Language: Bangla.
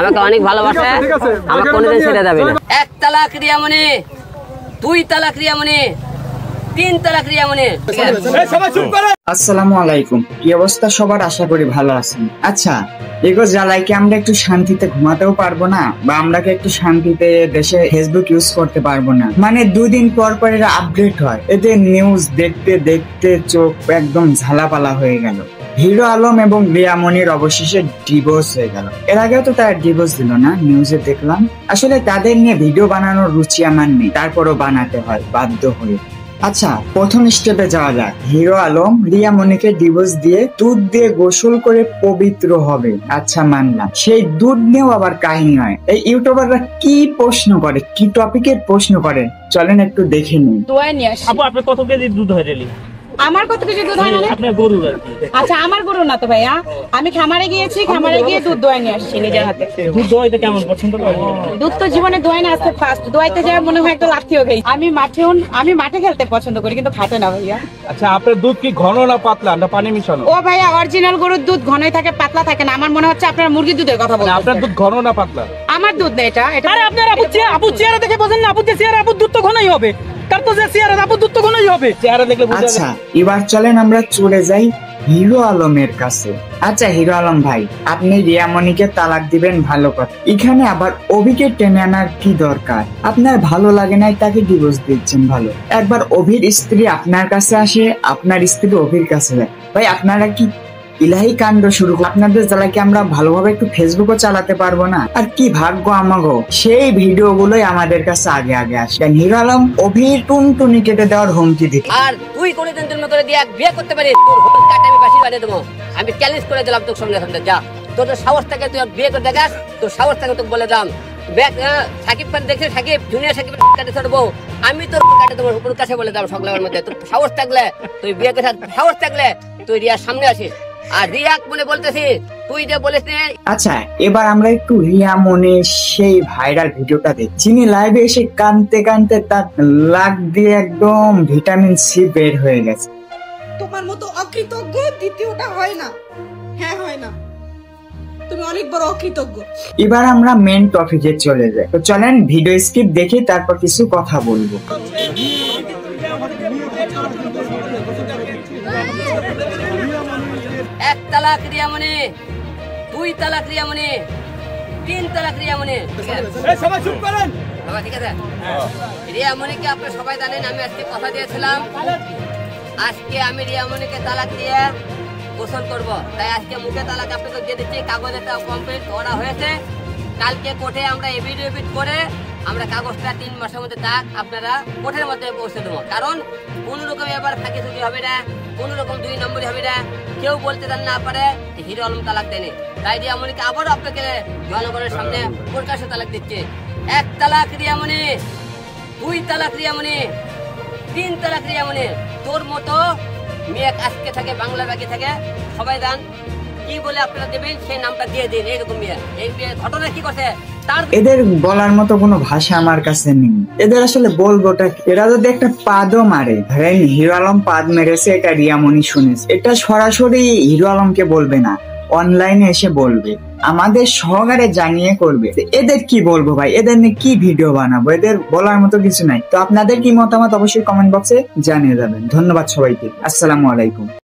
আমাকে অনেক ভালোবাসে, আমাকে কোনোদিন ছেড়ে যাবে না। 1 তালাক রিয়ামণি, 2 তালাক রিয়ামণি, 3 তালাক রিয়ামণি। আসসালামু আলাইকুম, কি অবস্থা সবার? আশা করি ভালো আছেন। আচ্ছা, এগো জ্বালাই কি আমরা একটু শান্তিতে ঘুমাতেও পারবো না, বা আমরা কি একটু শান্তিতে দেশে ফেসবুক ইউজ করতে পারবো না? মানে 2 দিন পর পর এরা আপডেট হয়, এদের নিউজ দেখতে দেখতে চোখ একদম ঝালাপালা হয়ে গেল। হিরো আলম এবং রিয়ামণির অবশেষে ডিভোর্স হয়ে গেল। এর আগেও তো তারা ডিভোর্স দিল না, নিউজে দেখলাম। আসলে তাদের নিয়ে ভিডিও বানানোর রুচি আমার নেই, তারপরও বানাতে হয় বাধ্য হয়ে। আচ্ছা, প্রথম স্টেপে যাওয়া যাক। হিরো আলম রিয়ামণিকে ডিভোর্স দিয়ে দুধ দিয়ে গোসল করে পবিত্র হবে, আচ্ছা মানলাম। সেই দুধ নিয়েও আবার কাহিনী হয়। এই ইউটিউবাররা কি প্রশ্ন করে, কি টপিকের প্রশ্ন করে, চলেন একটু দেখে নিন। আপু, আপনার কত কেজি দুধ হয় ডেলি? আমার কত কিছু দুধ হয় না? আপনার গরু আর কি? আচ্ছা, আমার গরু না তো ভাইয়া, আমি খামারে গিয়েছি, খামারে গিয়ে দুধ দোয়াই নিয়ে আসছি নিজের হাতে। দুধ দোয়াইতে কেমন পছন্দ করেন? দুধ তো জীবনে দোয়াই না, আজকে ফার্স্ট। দোয়াইতে যায় মনে হয় একটা লাঠিও গেই। আমি মাঠে খেলতে পছন্দ করি, কিন্তু খাতে না ভাইয়া। আচ্ছা, আপনার দুধ কি ঘন না পাতলা না পানি মিশানো? ও ভাইয়া, অরিজিনাল গরুর দুধ ঘনই থাকে, পাতলা থাকে না। আমার মনে হচ্ছে আপনার মুরগির দুধের কথা বলছেন। আপনার দুধ ঘন না পাতলা? আমার দুধ না এটা। আরে আপনার আপু চেহারা দেখে বোঝেন না? আপু যে চেহারা, আপু দুধ তো ঘনই হবে। তার তো যে চেহারা, আপু দুধ তো ঘনই হবে। চেহারা দেখলে বোঝা যায়। আচ্ছা, এবার চলেন আমরা চলে যাই হিরো আলমের কাছে। আচ্ছা হিরো আলম ভাই, আপনি রিয়ামণিকে তালাক দিবেন, ভালো কথা। এখানে আবার অভিকে টেনে আনার কি দরকার? আপনার ভালো লাগে নাই, তাকে ডিভোর্স দিচ্ছেন, ভালো। একবার অভির স্ত্রী আপনার কাছে আসে, আপনার স্ত্রী অভির কাছে যায়। ভাই আপনারা কি ইলাহি কাণ্ড শুরু? আপনাদের জ্বালাকে আমরা ভালোভাবে একটু ফেসবুকও চালাতে পারবো না? আর কি ভাগ্য আমাগো, সেই ভিডিও গুলোই আমাদের কাছে আগে আগে আসে। হিরো আলম অভির টুনটুনি কেটে দেওয়ার হুমকি দিচ্ছে। আর তুই কোনোদিন জন্ম করে দিয়ে বিয়ে করতে পারিস, তোর হোল কাটে আমি বাসি বানিয়ে দেবো। আমি চ্যালেঞ্জ করে দিলাম তোর সঙ্গে সঙ্গে, যা তোর সাহস থাকে তুই বিয়ে করে দেখাস, তোর সাহস থাকে তোকে বলে দিলাম। সাকিব খান দেখে সাকিব জুনিয়র সাকিব কাটে ছাড়বো, আমি তোর কাটে দেবো। ওর কাছে বলে দিলাম সকলের মধ্যে, তোর সাহস থাকলে তুই বিয়ে করে, সাহস থাকলে তুই রিয়ার সামনে আসিস। আর রিয়াক বলে বলতেছি, তুই যে বলিস। আচ্ছা, এবার আমরা একটু রিয়ামণির সেই ভাইরাল ভিডিওটা দেখি, যিনি লাইভে এসে কানতে কানতে তার লাক দিয়ে একদম ভিটামিন সি বের হয়ে গেছে। তোমার মতো অকৃতজ্ঞ দ্বিতীয়টা হয় না। হ্যাঁ, হয় না, তুমি অনেক বড় অকৃতজ্ঞ। এবার আমরা মেন টপিকে চলে যাই, তো চলেন ভিডিও স্কিপ দেখি, তারপর কিছু কথা বলবো। 1 তালাক রিয়ামণি, 2 তালাক রিয়ামণি, 3 তালাক রিয়ামণি। সবাই চুপ করেন। ঠিক আছে, রিয়ামণিকে আপনারা সবাই জানেন, আমি আজকে কথা দিয়েছিলাম, আজকে আমি রিয়ামণিকে তালাক দিয়ে গোসল করব। তাই আজকে মুখে তালাক আপনাকে দিয়ে দিচ্ছি, কাগজে কমপ্লিট করা হয়েছে। কালকে কোর্টে আমরা এফিডেভিট করে আমরা কাগজটা 3 মাসের মধ্যে তাক আপনারা কোর্টের মধ্যে পৌঁছে দেবো। কারণ কোন রকম এবার ফাঁকি চুকি হবে না, কোন রকম 2 নম্বরই হবে না, কেউ বলতে না পারে হিরো আলম তালাক দেয়নি। তাই রিয়ামণিকে আবারও আপনাকে জনগণের সামনে প্রকাশ্যে তালাক দিচ্ছে। 1 তালাক রিয়ামণি, 2 তালাক রিয়ামণি, 3 তালাক রিয়ামণি। তোর মতো মেয়ে আজকে থাকে, বাংলা বাকি থাকে, সবাই জান কি বলে আপনারা দেবেন সেই নামটা দিয়ে দিন। এইরকম মেয়ে, এই ঘটনা কি করছে এদের বলার মতো কোনো ভাষা আমার কাছে নেই। এদের আসলে বলবোটা, এরা যদি একটা পাদও মারে, ধরেন হিরো আলম পাদ মেরেছে, এটা রিয়ামণি শুনেছে, এটা সরাসরি হিরো আলমকে বলবে না, অনলাইনে এসে বলবে, আমাদের সহকারে জানিয়ে করবে। এদের কি বলবো ভাই, এদের নিয়ে কি ভিডিও বানাবো? এদের বলার মতো কিছু নাই। তো আপনাদের কি মতামত অবশ্যই কমেন্ট বক্সে জানিয়ে যাবেন। ধন্যবাদ সবাইকে, আসসালামু আলাইকুম।